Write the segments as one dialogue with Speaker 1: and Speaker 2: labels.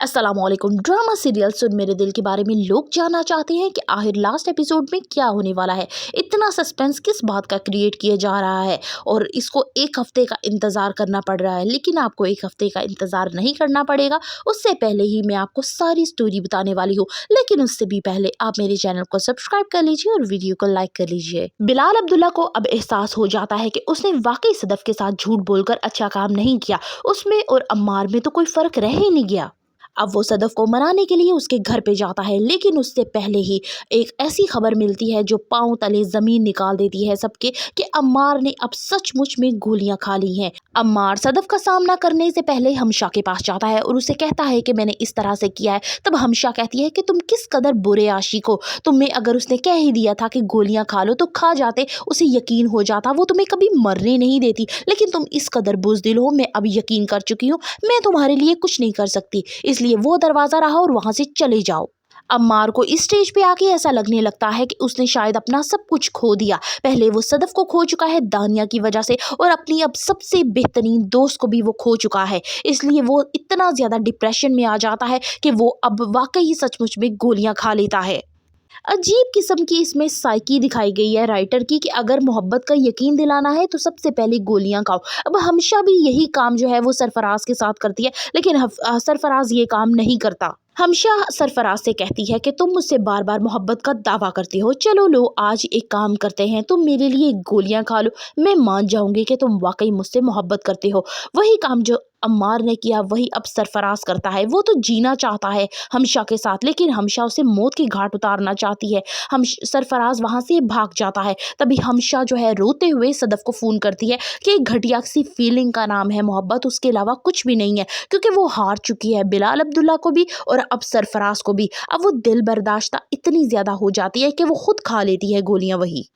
Speaker 1: अस्सलामुअलैकुम। Drama serial सुन मेरे दिल के बारे में लोग जानना चाहते हैं कि आखिर लास्ट एपिसोड में क्या होने वाला है। इतना सस्पेंस किस बात का क्रिएट किया जा रहा है और इसको एक हफ्ते का इंतज़ार करना पड़ रहा है। लेकिन आपको एक हफ्ते का इंतज़ार नहीं करना पड़ेगा, उससे पहले ही मैं आपको सारी स्टोरी बताने वाली हूँ। लेकिन उससे भी पहले आप मेरे चैनल को सब्सक्राइब कर लीजिए और वीडियो को लाइक कर लीजिए। बिलाल अब्दुल्ला को अब एहसास हो जाता है कि उसने वाकई सदफ के साथ झूठ बोलकर अच्छा काम नहीं किया। उसमें और अम्मार में तो कोई फ़र्क रह ही नहीं गया। अब वो सदफ को मनाने के लिए उसके घर पे जाता है, लेकिन उससे पहले ही एक ऐसी खबर मिलती है जो पांव तले जमीन निकाल देती है सबके कि अम्मार ने अब सचमुच में गोलियां खा ली हैं। अम्मार सदफ का सामना करने से पहले हमशा के पास जाता है और उसे कहता है कि मैंने इस तरह से किया है। तब हमशा कहती है कि तुम किस कदर बुरे आशिक हो, तुम्हें अगर उसने कह ही दिया था कि गोलियां खा लो तो खा जाते, उसे यकीन हो जाता, वो तुम्हें कभी मरने नहीं देती। लेकिन तुम इस कदर बुज़दिल हो, मैं अब यकीन कर चुकी हूँ, मैं तुम्हारे लिए कुछ नहीं कर सकती, इसलिए वो दरवाजा रहा और वहां से चले जाओ। अम्मार को इस स्टेज पे आके ऐसा लगने लगता है कि उसने शायद अपना सब कुछ खो दिया। पहले वो सदफ को खो चुका है दानिया की वजह से, और अपनी अब सबसे बेहतरीन दोस्त को भी वो खो चुका है। इसलिए वो इतना ज्यादा डिप्रेशन में आ जाता है कि वो अब वाकई ही सचमुच में गोलियां खा लेता है। अजीब किस्म की इसमें साइकी दिखाई गई है राइटर की कि अगर मोहब्बत का यकीन दिलाना है तो सबसे पहले गोलियां खाओ। अब हमशा भी यही काम जो है वो सरफराज के साथ करती है, लेकिन सरफराज ये काम नहीं करता। हमशा सरफराज से कहती है कि तुम मुझसे बार बार मोहब्बत का दावा करती हो, चलो लो आज एक काम करते हैं, तुम मेरे लिए गोलियां खा लो, मैं मान जाऊंगी कि तुम वाकई मुझसे मोहब्बत करते हो। वही काम जो अम्मार ने किया वही अब सरफराज करता है। वो तो जीना चाहता है हमशा के साथ, लेकिन हमशा उसे मौत की घाट उतारना चाहती है। हम सरफराज वहां से भाग जाता है। तभी हमशा जो है रोते हुए सदफ को फ़ोन करती है कि एक घटिया सी फीलिंग का नाम है मोहब्बत, उसके अलावा कुछ भी नहीं है, क्योंकि वो हार चुकी है बिलाल अब्दुल्ला को भी और अब सरफराज को भी। अब वो दिल बर्दाश्ता इतनी ज़्यादा हो जाती है कि वो खुद खा लेती है गोलियां। वही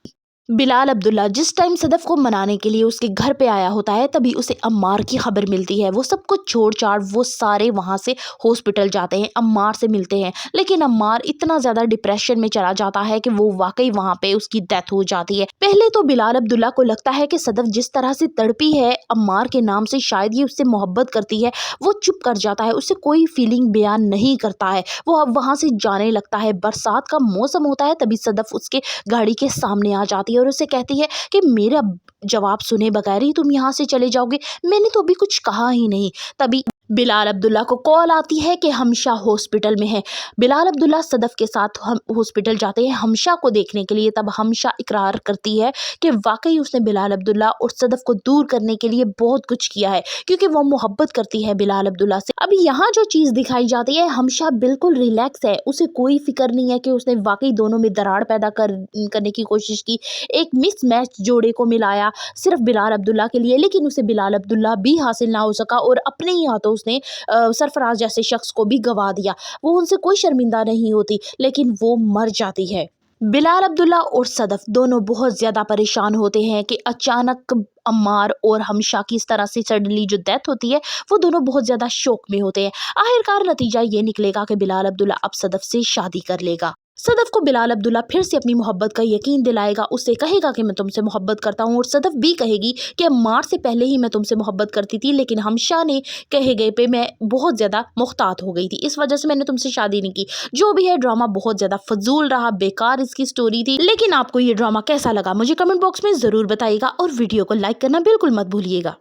Speaker 1: बिलाल अब्दुल्ला जिस टाइम सदफ को मनाने के लिए उसके घर पे आया होता है, तभी उसे अम्मार की खबर मिलती है। वो सब कुछ छोड़ छाड़ वो सारे वहाँ से हॉस्पिटल जाते हैं, अम्मार से मिलते हैं। लेकिन अम्मार इतना ज़्यादा डिप्रेशन में चला जाता है कि वो वाकई वहाँ पे उसकी डेथ हो जाती है। पहले तो बिलाल अब्दुल्ला को लगता है कि सदफ जिस तरह से तड़पी है अम्मार के नाम से, शायद ये उससे मोहब्बत करती है। वो चुप कर जाता है, उससे कोई फीलिंग बयान नहीं करता है। वो अब वहाँ से जाने लगता है। बरसात का मौसम होता है, तभी सदफ उसके गाड़ी के सामने आ जाती है और उसे कहती है कि मेरा जवाब सुने बगैर ही तुम यहाँ से चले जाओगे, मैंने तो अभी कुछ कहा ही नहीं। तभी बिलाल अब्दुल्ला को कॉल आती है कि हमशा हॉस्पिटल में है। बिलाल अब्दुल्ला सदफ के साथ हम हॉस्पिटल जाते हैं हमशा को देखने के लिए। तब हमशा इकरार करती है कि वाकई उसने बिलाल अब्दुल्ला और सदफ को दूर करने के लिए बहुत कुछ किया है, क्योंकि वो मोहब्बत करती है बिलाल अब्दुल्ला से। अभी यहाँ जो चीज़ दिखाई जाती है, हमशा बिल्कुल रिलैक्स है, उसे कोई फिक्र नहीं है कि उसने वाकई दोनों में दरार पैदा करने की कोशिश की, एक मिस मैच जोड़े को मिलाया सिर्फ बिलाल अब्दुल्ला के लिए, लेकिन उसे बिलाल अब्दुल्ला भी हासिल ना हो सका और अपने ही हाथों उसने सरफराज जैसे शख्स को भी गवा दिया। वो उनसे कोई शर्मिंदा नहीं होती, लेकिन वो मर जाती है। बिलाल अब्दुल्ला और सदफ दोनों बहुत ज़्यादा परेशान होते हैं कि अचानक अम्मार और हमशा की इस तरह से सडनली जो डेथ होती है, वो दोनों बहुत ज़्यादा शौक में होते हैं। आखिरकार नतीजा ये निकलेगा कि बिलाल अब्दुल्ला अब सदफ से शादी कर लेगा। सदफ को बिलाल अब्दुल्ला फिर से अपनी मोहब्बत का यकीन दिलाएगा, उससे कहेगा कि मैं तुमसे मोहब्बत करता हूँ, और सदफ भी कहेगी कि अम्मार से पहले ही मैं तुमसे मोहब्बत करती थी, लेकिन हमशा ने कहे गए पे मैं बहुत ज़्यादा मुख्तात हो गई थी, इस वजह से मैंने तुमसे शादी नहीं की। जो भी है ड्रामा बहुत ज़्यादा फजूल रहा, बेकार इसकी स्टोरी थी। लेकिन आपको ये ड्रामा कैसा लगा मुझे कमेंट बॉक्स में ज़रूर बताइएगा और वीडियो को लाइक करना बिल्कुल मत भूलिएगा।